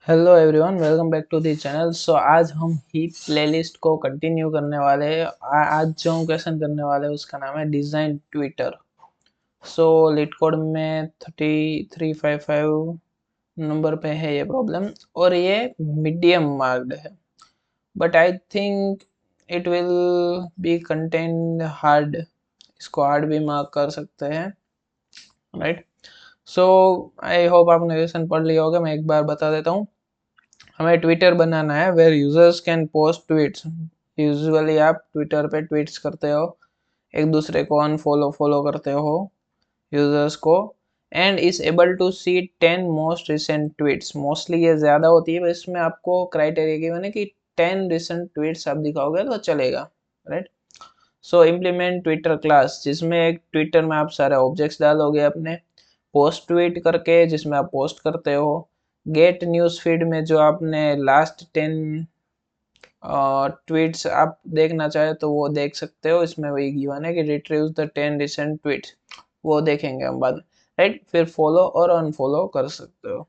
Hello everyone, welcome back to the channel. So आज हम heap playlist को continue करने वाले हैं। आज जो हम क्वेश्चन करने वाले हैं उसका नाम है डिज़ाइन ट्विटर। सो लीड कोड में 3355 नंबर पे है ये प्रॉब्लम, और ये मीडियम मार्क्ड है, but I think it will be content hard. इसको हार्ड भी मार्क कर सकते हैं, राइट। सो आई होप आपने क्वेश्चन पढ़ लिया होगा। मैं एक बार बता देता हूँ। हमें ट्विटर बनाना है where users can post tweets. Usually आप ट्विटर पे ट्वीट्स करते हो, एक दूसरे को अनफॉलो फॉलो करते हो यूजर्स को, and is able to see 10 most recent tweets. Mostly ये ज़्यादा होती है, बस इसमें आपको क्राइटेरिया गिवन है कि 10 रिसेंट ट्वीट्स आप दिखाओगे तो चलेगा, राइट। सो इम्प्लीमेंट ट्विटर क्लास, जिसमें एक ट्विटर में आप सारे ऑब्जेक्ट्स डालोगे अपने, पोस्ट ट्वीट करके जिसमें आप पोस्ट करते हो, गेट न्यूज़ फीड में जो आपने लास्ट 10 ट्वीट्स आप देखना चाहे तो वो देख सकते हो। इसमें वही गिवन है कि रिट्रीव द 10 रिसेंट ट्वीट्स, वो देखेंगे हम बाद में, राइट। फिर फॉलो और अनफॉलो कर सकते हो।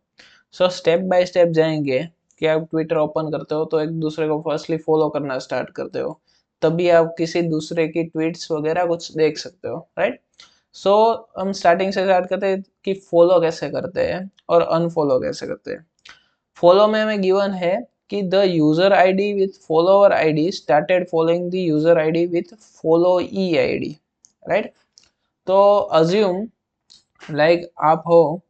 सो स्टेप बाय स्टेप जाएंगे कि आप ट्विटर ओपन करते हो तो एक दूसरे को फर्स्टली फॉलो करना स्टार्ट करते हो, तभी आप किसी दूसरे की ट्वीट्स वगैरह कुछ देख सकते हो, राइट। सो हम स्टार्टिंग से स्टार्ट करते हैं कि फॉलो कैसे करते हैं और अनफॉलो कैसे करते हैं। फॉलो में हमें गिवन है कि the user ID with follower ID started following the user ID with follow E ID, right. तो अज्यूम लाइक आप हो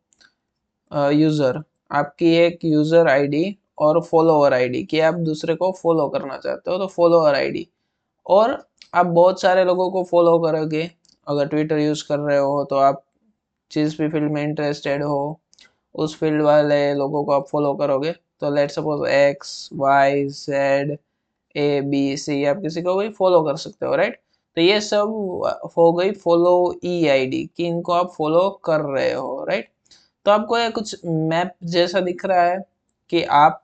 यूजर, आपकी एक यूजर आईडी और फॉलोअर आईडी कि आप दूसरे को फॉलो करना चाहते हो, तो फॉलोअर आईडी, और आप बहुत सारे लोगों को फॉलो करोगे। अगर ट्विटर यूज कर रहे हो तो आप जिस भी फील्ड में इंटरेस्टेड हो उस फील्ड वाले लोगों को आप फॉलो करोगे। तो let suppose X Y Z A B C, आप किसी को भी फॉलो कर सकते हो, राइट। तो ये सब हो गई फॉलो ई आईडी कि इनको आप फॉलो कर रहे हो, राइट। तो आपको ये कुछ मैप जैसा दिख रहा है कि आप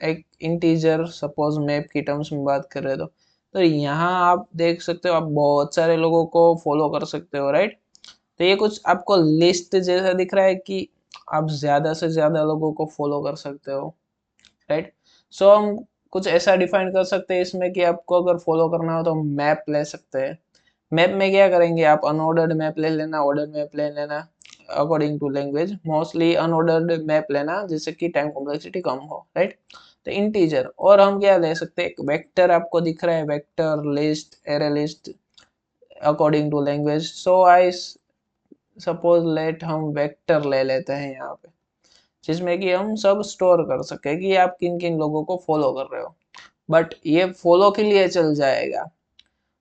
एक इंटीजर, सपोज मैप की टर्म्स में बात कर रहे हो, तो यहाँ आप देख सकते हो आप बहुत सारे लोगों को फॉलो कर सकते हो, राइट। तो ये कुछ आपको लिस्ट जैसा दिख रहा है कि आप ज्यादा से ज्यादा लोगों को फॉलो कर सकते हो, राइट। सो हम कुछ ऐसा डिफाइन कर सकते हैं इसमें कि आपको अगर फॉलो करना हो तो हम मैप ले सकते हैं। मैप में क्या करेंगे, आप अनऑर्डर्ड मैप ले लेना, ऑर्डर्ड मैप ले लेना, according to language. Mostly unordered map लेना जिससे कि टाइम कॉम्प्लेक्सिटी कम हो, राइट। तो इंटीजर, और हम क्या ले सकते हैं, एक वेक्टर आपको दिख रहा है, vector list, array list, according to language. So I suppose let हम वेक्टर ले लेते हैं यहाँ पे, जिसमें कि हम सब स्टोर कर सके कि आप किन किन लोगों को फॉलो कर रहे हो। बट ये फॉलो के लिए चल जाएगा,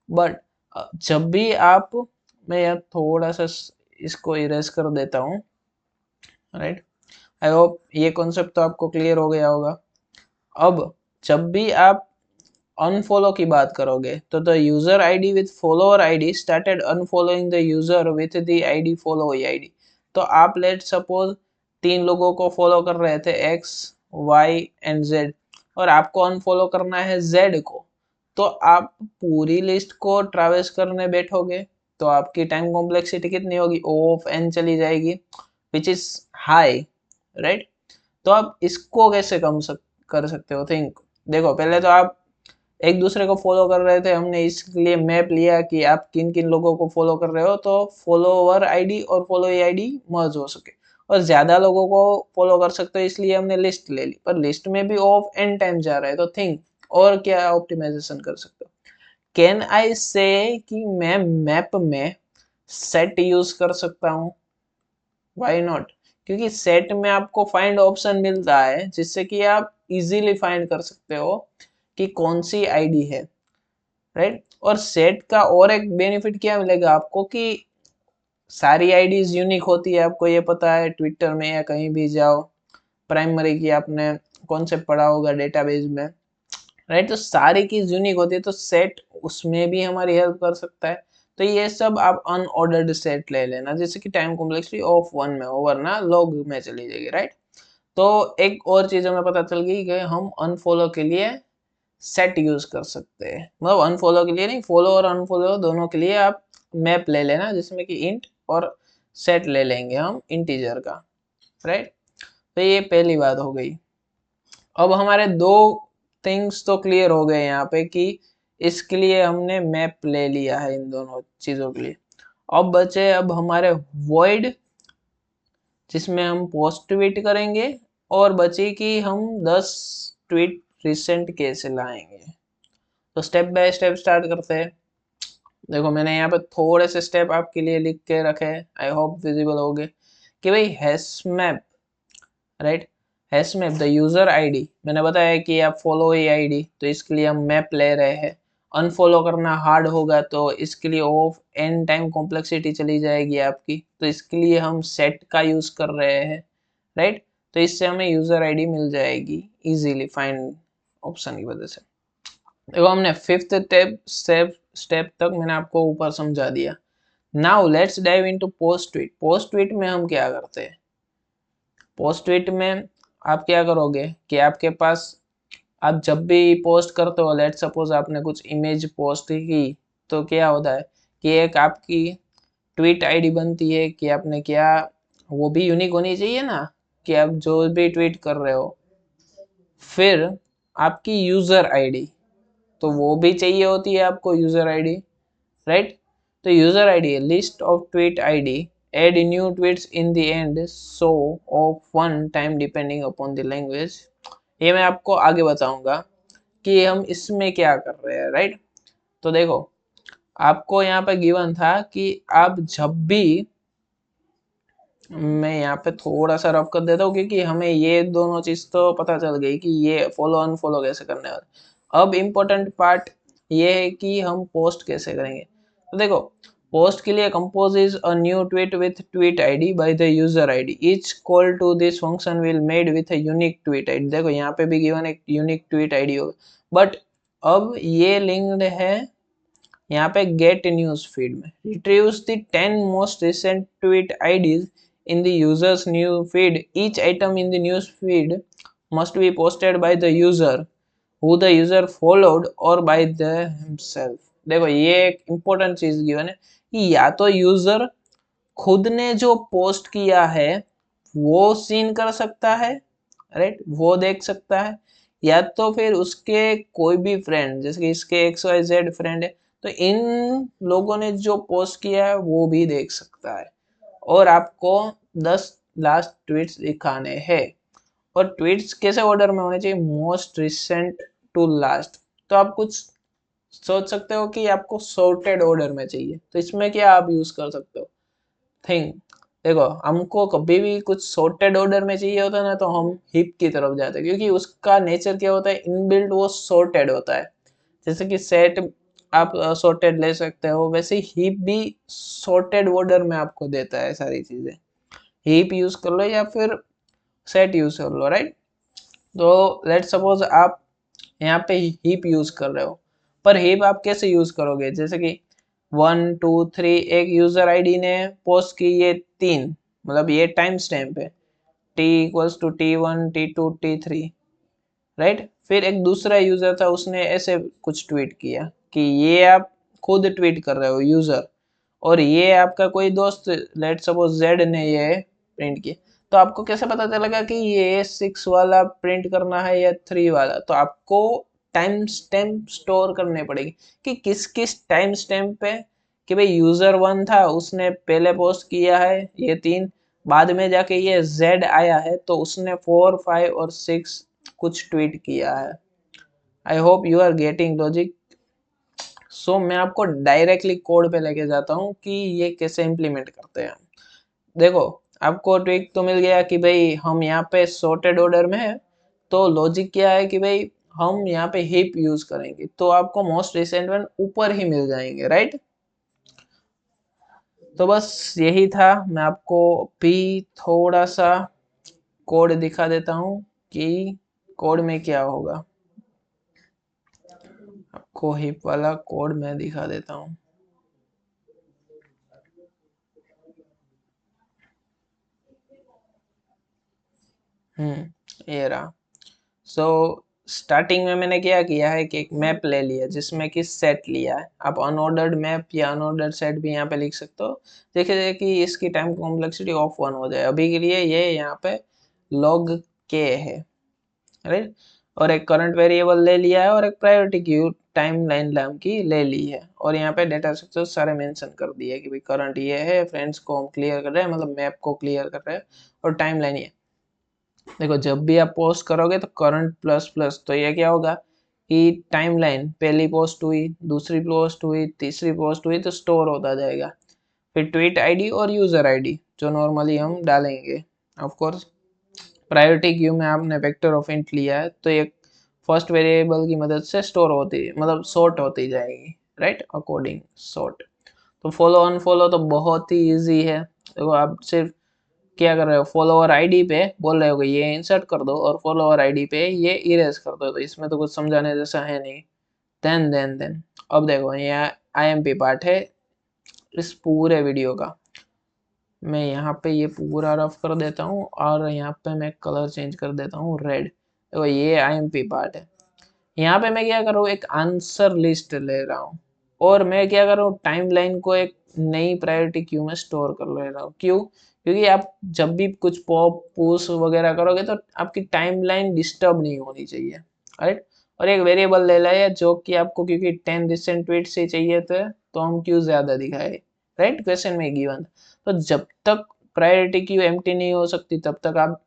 बट जब भी आप, मैं यार थोड़ा सा इसको इरेज कर देता हूँ, राइट। आई होप ये कॉन्सेप्ट तो आपको क्लियर हो गया होगा। अब जब भी आप अनफॉलो की बात करोगे तो the user ID with follower ID started unfollowing the user with the ID follow ID. तो आप लेट सपोज 3 लोगों को फॉलो कर रहे थे, एक्स वाई एंड जेड, और आपको अनफॉलो करना है जेड को। तो आप पूरी लिस्ट को ट्रैवर्स करने बैठोगे तो आपकी टाइम कॉम्प्लेक्सिटी कितनी होगी, O ऑफ n चली जाएगी, विच इज हाई, राइट। तो आप इसको कैसे कर सकते हो, थिंक। देखो पहले तो आप एक दूसरे को फॉलो कर रहे थे, हमने इसलिए मैप लिया कि आप किन किन लोगों को फॉलो कर रहे हो, तो फॉलोवर आईडी और फॉलो आईडी मर्ज हो सके, और ज्यादा लोगों को फॉलो कर सकते हो इसलिए हमने लिस्ट ले ली। पर लिस्ट में भी ऑफ एन टाइम जा रहा है, तो थिंक और क्या ऑप्टिमाइजेशन कर सकते हो। कैन आई से कि मैं मैप में सेट यूज कर सकता हूँ, व्हाई नॉट। क्योंकि सेट में आपको फाइंड ऑप्शन मिलता है जिससे कि आप इजीली फाइंड कर सकते हो कि कौन सी आईडी है, राइट। और सेट का और एक बेनिफिट क्या मिलेगा आपको कि सारी आईडीज यूनिक होती है, आपको ये पता है, ट्विटर में या कहीं भी जाओ, प्राइमरी की आपने कॉन्सेप्ट पढ़ा होगा डेटाबेस में, राइट। तो सारी की यूनिक होती है, तो सेट उसमें भी हमारी हेल्प कर सकता है। तो ये सब आप अनऑर्डर्ड सेट ले लेना जैसे कि टाइम कॉम्प्लेक्सिटी ऑफ 1 में हो, वरना लॉग में चली जाएगी, राइट। तो एक और चीज हमें पता चल गई कि हम अनफॉलो के लिए सेट यूज कर सकते हैं, मतलब अनफॉलो के लिए नहीं, फॉलो और अनफॉलो दोनों के लिए आप मैप ले लेना जिसमें कि इंट और सेट ले लेंगे हम इंटीजर का, राइट। तो ये पहली बात हो गई। अब हमारे दो थिंग्स तो क्लियर हो गए यहाँ पे कि इसके लिए हमने मैप ले लिया है इन दोनों चीजों के लिए। अब बचे अब हमारे void, जिसमें हम पोस्ट ट्वीट करेंगे, और बची कि हम 10 ट्वीट रिसेंट कैसे लाएंगे। तो स्टेप बाय स्टेप स्टार्ट करते हैं। देखो मैंने यहाँ पे थोड़े से स्टेप आपके लिए लिख के रखे हैं, आई होप विजिबल हो गए। कि भाई hash map, right, hash map the user ID, मैंने बताया कि आप फॉलो ही आईडी, तो इसके लिए हम मैप ले रहे हैं। अनफॉलो करना हार्ड होगा तो इसके लिए ऑफ एन टाइम कॉम्प्लेक्सिटी चली जाएगी आपकी, तो इसके लिए हम सेट का यूज कर रहे हैं, राइट। तो इससे हमें यूजर आईडी मिल जाएगी इजीली फाइंड ऑप्शन की वजह से। देखो हमने फिफ्थ स्टेप तक मैंने आपको ऊपर समझा दिया। Now let's dive into post tweet. Post tweet में हम क्या करते हैं? पोस्ट ट्वीट में आप क्या करोगे कि आपके पास, आप जब भी पोस्ट करते हो, लेट सपोज आपने कुछ इमेज पोस्ट की, तो क्या होता है कि एक आपकी ट्वीट आईडी बनती है कि आपने क्या, वो भी यूनिक होनी चाहिए ना, कि आप जो भी ट्वीट कर रहे हो। फिर आपकी यूजर आईडी, तो वो भी चाहिए होती है आपको यूजर आईडी, राइट। तो user ID list of tweet ID, add new tweets in the end, so of one time depending upon the language. ये मैं आपको आगे बताऊंगा कि हम इसमें क्या कर रहे हैं, राइट। तो देखो आपको यहाँ पे गिवन था कि आप जब भी, मैं यहाँ पे थोड़ा सा रफ कर देता हूँ क्योंकि हमें ये दोनों चीज तो पता चल गई कि ये फॉलो अनफॉलो कैसे करने वाले। अब इम्पोर्टेंट पार्ट ये है कि हम पोस्ट कैसे करेंगे। तो देखो पोस्ट के लिए compose is a new tweet with tweet ID by the user ID, each call to this function will made with a unique tweet ID. देखो यहाँ पे भी गिवन एक यूनिक ट्वीट आईडी होगा, बट अब ये लिंक्ड है यहाँ पे गेट न्यूज फीड में। Retrieves the 10 most recent tweet IDs in the user's new feed. Each item in the news feed must be posted by the user who the user followed or by the himself. देखो ये एक important चीज given है कि या तो user खुद ने जो पोस्ट किया है वो सीन कर सकता है, राइट, वो देख सकता है, या तो फिर उसके कोई भी फ्रेंड, जैसे कि इसके XYZ फ्रेंड है, तो इन लोगों ने जो पोस्ट किया है वो भी देख सकता है। और आपको 10 लास्ट ट्वीट्स दिखाने हैं। और ट्वीट्स कैसे ऑर्डर में होने चाहिए? Most recent to last. तो आप कुछ सोच सकते हो कि आपको सॉर्टेड ऑर्डर में चाहिए, तो इसमें क्या आप यूज कर सकते हो? थिंक, देखो हमको कभी भी कुछ सॉर्टेड ऑर्डर में चाहिए होता है ना, तो हम हिप की तरफ जाते हैं क्योंकि उसका नेचर क्या होता है, इनबिल्ट वो सॉर्टेड होता है। जैसे कि सेट आप सॉर्टेड ले सकते हो, वैसे हीप भी सॉर्टेड ऑर्डर में आपको देता है सारी चीजें। हीप यूज कर लो या फिर सेट यूज कर लो, राइट। तो लेट सपोज आप यहाँ पे हीप यूज कर रहे हो, पर हीप आप कैसे यूज करोगे? जैसे कि 1 2 3 एक यूजर आईडी ने पोस्ट की, ये 3, मतलब ये टाइम स्टैम्प है, T=T1 T2 T3, राइट। फिर एक दूसरा यूजर था, उसने ऐसे कुछ ट्वीट किया कि ये आप खुद ट्वीट कर रहे हो यूजर, और ये आपका कोई दोस्त लेट सपोज जेड ने ये प्रिंट किया। तो आपको कैसे पता चलेगा कि ये 6 वाला प्रिंट करना है या 3 वाला? तो आपको टाइम स्टैम्प स्टोर करने पड़ेगी कि किस किस टाइम स्टैम्प पे, कि भाई यूजर 1 था उसने पहले पोस्ट किया है ये 3, बाद में जाके ये जेड आया है तो उसने 4 5 और 6 कुछ ट्वीट किया है। I hope you are getting logic. So मैं आपको डायरेक्टली कोड पे लेके जाता हूँ कि ये कैसे इम्प्लीमेंट करते हैं। देखो आपको ट्विक तो मिल गया कि भाई हम यहाँ पे सॉर्टेड ऑर्डर में है, तो लॉजिक क्या है कि भाई हम यहाँ पे हिप यूज करेंगे तो आपको मोस्ट रिसेंट वन ऊपर ही मिल जाएंगे, राइट। तो बस यही था, मैं आपको भी थोड़ा सा कोड दिखा देता हूँ कि कोड में क्या होगा। आपको हिप वाला कोड मैं दिखा देता हूँ। ये रहा। सो स्टार्टिंग में मैंने क्या किया है कि एक मैप ले लिया जिसमें कि सेट लिया है। आप अनऑर्डर्ड मैप या अनऑर्डर्ड सेट भी यहाँ पे लिख सकते हो। देखिए कि इसकी टाइम कॉम्प्लेक्सिटी ऑफ 1 हो जाए। अभी के लिए ये यहाँ पे log k है, राइट। और एक करंट वेरिएबल ले लिया है और एक प्रायोरिटी क्यू टाइम लाइन नाम की ले ली है, और यहाँ पे डेटा स्ट्रक्चर सारे मेंशन कर दिए कि भाई करंट ये है, फ्रेंड्स को हम क्लियर कर रहे हैं, मतलब मैप को क्लियर कर रहे हैं, और टाइम लाइन ये। देखो जब भी आप पोस्ट करोगे तो करंट प्लस प्लस, तो ये क्या होगा कि टाइमलाइन पहली पोस्ट हुई, दूसरी पोस्ट हुई, तीसरी पोस्ट हुई, तो स्टोर होता जाएगा। फिर ट्वीट आईडी और यूजर आईडी जो नॉर्मली हम डालेंगे। ऑफ कोर्स प्रायोरिटी क्यू में आपने वेक्टर ऑफ इंट लिया है, तो ये फर्स्ट वेरिएबल की मदद से स्टोर होती है, मतलब सॉर्ट होती जाएगी, राइट, अकॉर्डिंग सॉर्ट। तो फॉलो अनफॉलो तो बहुत ही इजी है। देखो आप सिर्फ क्या कर रहे हो, फॉलोअर आईडी पे बोल रहे हो कि ये इंसर्ट कर दो और फॉलोअर आईडी पे ये इरेज कर दो, तो इसमें तो कुछ समझाने जैसा है नहीं। देन अब देखो ये आईएमपी पार्ट है इस पूरे वीडियो का। मैं यहाँ पे ये पूरा रफ कर देता हूँ और यहाँ पे मैं कलर चेंज कर देता हूँ रेड। देखो ये आईएमपी पार्ट है। यहाँ पे मैं क्या कर रहा हूँ, एक आंसर लिस्ट ले रहा हूँ, और मैं क्या कर रहा हूँ, टाइमलाइन को एक नई प्रायोरिटी क्यू में स्टोर कर ले रहा हूँ। क्यों? क्योंकि आप जब भी कुछ पॉप पुश वगैरह करोगे तो आपकी टाइमलाइन डिस्टर्ब नहीं होनी चाहिए, राइट। और एक वेरिएबल ले लिया जो कि आपको, क्योंकि 10 रिसेंट ट्वीट से चाहिए थे, तो हम क्यों ज्यादा दिखाए, राइट, क्वेश्चन में गिवन। तो जब तक प्रायोरिटी क्यू एम्प्टी नहीं हो सकती तब तक आप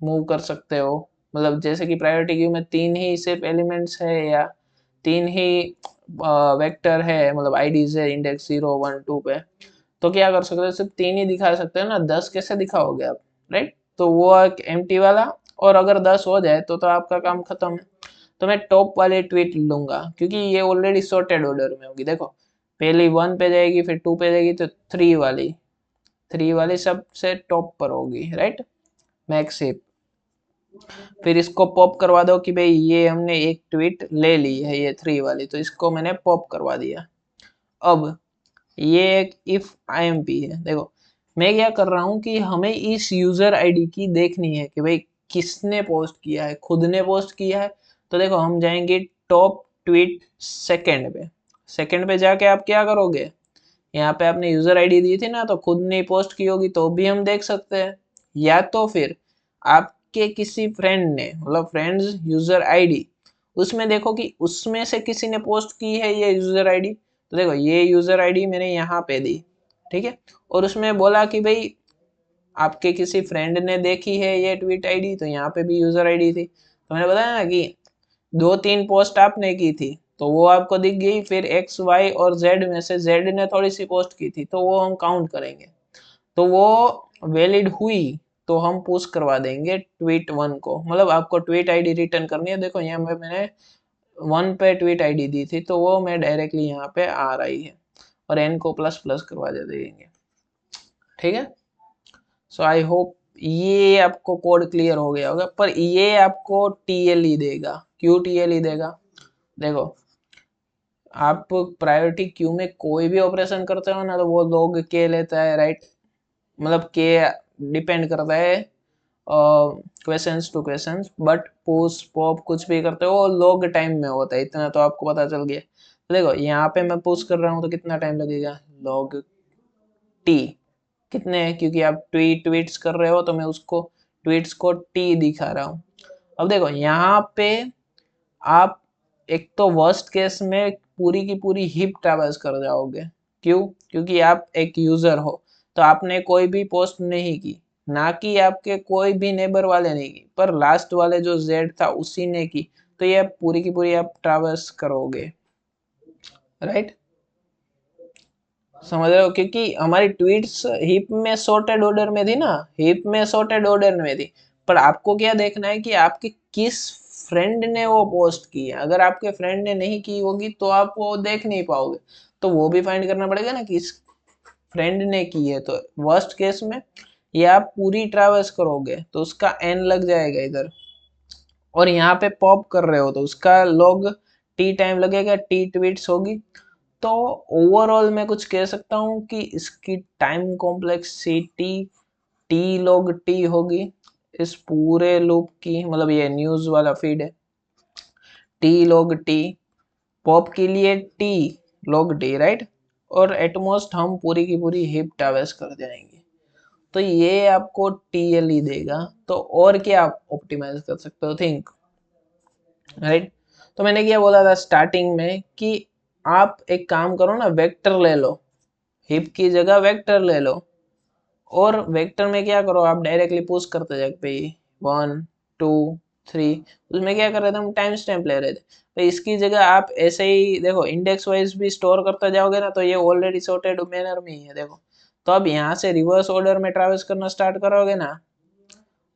मूव कर सकते हो। मतलब जैसे कि प्रायोरिटी क्यू में 3 ही सिर्फ एलिमेंट्स है या 3 ही वेक्टर है, मतलब आईडीज है इंडेक्स 0 1 2 पे, तो क्या कर सकते हो, सिर्फ 3 ही दिखा सकते हो ना, 10 कैसे दिखाओगे आप, राइट। तो वो एक एम्प्टी वाला, और अगर 10 हो जाए तो आपका काम खत्म है। तो मैं टॉप वाले ट्वीट लूंगा क्योंकि ये ऑलरेडी सॉर्टेड ऑर्डर में होगी। देखो पहली 1 पे जाएगी, फिर 2 पे जाएगी, तो 3 वाली सबसे टॉप पर होगी, राइट, मैक्सिप। फिर इसको पॉप करवा दो कि भाई ये हमने एक ट्वीट ले ली है ये 3 वाली, तो इसको मैंने पॉप करवा दिया। अब ये एक इफ आईएमपी है। देखो मैं क्या कर रहा हूँ कि हमें इस यूजर आईडी की देखनी है कि भाई किसने पोस्ट किया है, खुद ने पोस्ट किया है। तो देखो हम जाएंगे टॉप ट्वीट सेकंड पे जाके आप क्या करोगे, यहाँ पे आपने यूजर आईडी दी थी ना, तो खुद ने पोस्ट की होगी तो भी हम देख सकते हैं, या तो फिर आपके किसी फ्रेंड ने, मतलब फ्रेंड्स यूजर आईडी, उसमें देखो कि उसमें से किसी ने पोस्ट की है ये यूजर आईडी। तो देखो ये यूजर आईडी मैंने यहाँ पे दी, ठीक है, और उसमें बोला कि भाई आपके किसी फ्रेंड ने देखी है ये ट्वीट आईडी, तो यहाँ पे भी यूजर आईडी थी। तो मैंने बताया ना कि 2 3 पोस्ट आपने की थी तो वो आपको दिख गई, फिर एक्स वाई और जेड में से जेड ने थोड़ी सी पोस्ट की थी तो वो हम काउंट करेंगे, तो वो वैलिड हुई तो हम पुश करवा देंगे ट्वीट 1 को। मतलब आपको ट्वीट आईडी रिटर्न करनी है। देखो यहाँ पे मैंने 1 पे ट्वीट आईडी दी थी तो वो मैं डायरेक्टली यहाँ पे आ रही है, और एन को प्लस प्लस करवा दे देंगे, ठीक है। सो आई होप ये आपको कोड क्लियर हो गया होगा, पर ये आपको टीएल ही देगा। क्यों टीएल ही देगा? देखो आप प्रायोरिटी क्यू में कोई भी ऑपरेशन करते हो ना, तो वो लॉग के लेता है, राइट। मतलब के डिपेंड करता है questions two questions, but push pop कुछ भी करते हो लॉग टाइम में होता है, इतना तो आपको पता चल गया। तो देखो यहाँ पे मैं पुश कर रहा हूँ तो कितना टाइम लगेगा, लॉग टी। कितने हैं, क्योंकि आप ट्वीट्स कर रहे हो तो मैं उसको ट्वीट्स को टी दिखा रहा हूँ। अब देखो यहाँ पे आप एक तो वर्स्ट केस में पूरी की पूरी हिप ट्रैवर्स कर जाओगे। क्यों? क्योंकि आप एक यूजर हो, तो आपने कोई भी पोस्ट नहीं की, ना कि आपके कोई भी नेबर वाले नहीं की, पर लास्ट वाले जो जेड था उसी ने की, तो ये पूरी की पूरी आप ट्रैवर्स करोगे, राइट। समझ रहे हो? क्योंकि हमारी ट्वीट्स हिप में सॉर्टेड ऑर्डर में थी ना, हिप में सॉर्टेड ऑर्डर में थी, पर आपको क्या देखना है कि आपके किस फ्रेंड ने वो पोस्ट की है। अगर आपके फ्रेंड ने नहीं की होगी तो आप वो देख नहीं पाओगे, तो वो भी फाइंड करना पड़ेगा ना कि इस फ्रेंड ने की है। तो वर्स्ट केस में ये आप पूरी ट्रैवर्स करोगे तो उसका एन लग जाएगा इधर, और यहाँ पे पॉप कर रहे हो तो उसका लॉग टी टाइम लगेगा, टी ट्वीट्स होगी। तो ओवरऑल मैं कुछ कह सकता हूँ कि इसकी time complexity T log T होगी इस पूरे लूप की। मतलब ये न्यूज वाला फीड है, टी लॉग टी, पॉप के लिए टी लॉग टी, राइट। और एटमोस्ट हम पूरी की पूरी हिप ट्रैवर्स कर जाएंगे। तो ये आपको टीएल ही देगा। तो और क्या आप ऑप्टिमाइज कर सकते हो, थिंक, राइट। तो मैंने क्या बोला था स्टार्टिंग में कि आप एक काम करो ना, वेक्टर ले लो, हिप की जगह वेक्टर ले लो, और वेक्टर में क्या करो, आप डायरेक्टली पुश करते जाओ भाई 1 2 3। उसमें क्या कर रहे थे हम, टाइम स्टैम्प ले रहे थे। तो इसकी जगह आप ऐसे ही देखो इंडेक्स वाइज भी स्टोर करते जाओगे ना, तो ये ऑलरेडी सॉर्टेड मैनर में ही है देखो। तो अब यहाँ से रिवर्स ऑर्डर में ट्रैवल्स करना स्टार्ट करोगे ना,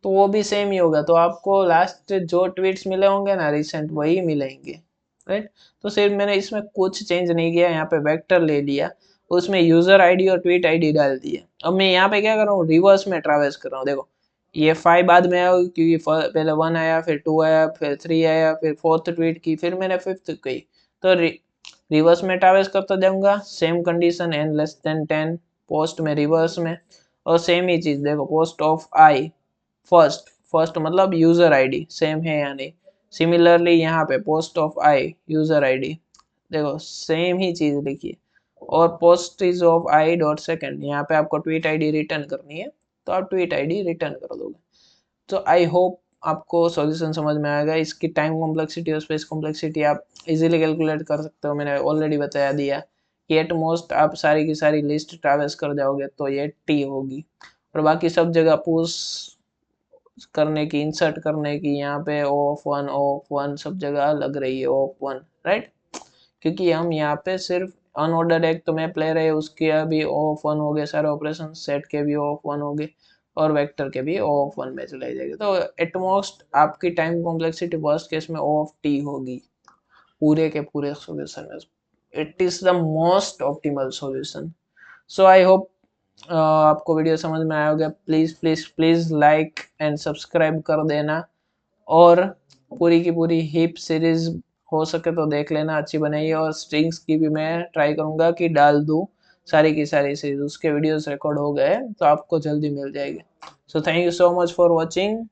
तो वो भी सेम ही होगा। तो आपको लास्ट जो ट्वीट्स मिले होंगे ना रिसेंट, वही मिलेंगे, राइट। तो सिर्फ मैंने इसमें कुछ चेंज नहीं किया, यहाँ पे वेक्टर ले लिया, उसमें यूजर आईडी और ट्वीट आईडी डाल दिए। अब मैं यहाँ पे क्या कर रहा हूँ, रिवर्स में ट्रैवल्स कर रहा हूँ। देखो ये 5 बाद में आया क्योंकि पहले 1 आया, फिर 2 आया, फिर 3 आया, फिर 4th ट्वीट की, फिर मैंने 5th की। तो रिवर्स में ट्रैवल्स करता जाऊंगा, same condition n less than 10, post में रिवर्स में, और सेम ही चीज देखो post of I first, first मतलब यूजर आईडी सेम है या नहीं। सिमिलरली यहाँ पे post of I user ID, देखो सेम ही चीज लिखिए। और post is of I dot second, यहाँ पे आपको ट्वीट आईडी रिटर्न करनी है, तो आप ट्वीट आईडी रिटर्न कर दोगे। तो आई होप आपको सॉल्यूशन समझ में आएगा। इसकी टाइम कॉम्प्लेक्सिटी और स्पेस कॉम्प्लेक्सिटी आप इजीली कैलकुलेट कर सकते हो, मैंने ऑलरेडी बता दिया कि एट मोस्ट आप सारी की सारी लिस्ट ट्रैवल्स कर जाओगे तो ये टी होगी। और बाकी सब जगह पुश करने की, इंसर्ट करने की, यहाँ पे ऑफ वन सब जगह लग रही है ऑफ 1, राइट। क्योंकि हम यहाँ पे सिर्फ अनऑर्डर्ड एक तो मैप ले रहे हैं, उसके अभी ऑफ 1 हो गए सारे ऑपरेशन, सेट के भी ऑफ 1 हो गए, और वेक्टर के भी ऑफ 1 में चलाई जाएगी। तो एटमोस्ट आपकी टाइम कॉम्प्लेक्सिटी वर्स्ट केस में ऑफ टी होगी पूरे के पूरे सॉल्यूशन में। It is the most optimal solution. So I hope आपको वीडियो समझ में आया होगा। Please please please like and subscribe कर देना, और पूरी की पूरी हिप सीरीज हो सके तो देख लेना, अच्छी बनाई है। और स्ट्रिंग्स की भी मैं ट्राई करूँगा कि डाल दूँ सारी की सारी सीरीज, उसके वीडियोस रिकॉर्ड हो गए तो आपको जल्दी मिल जाएगी। So thank you so much for watching.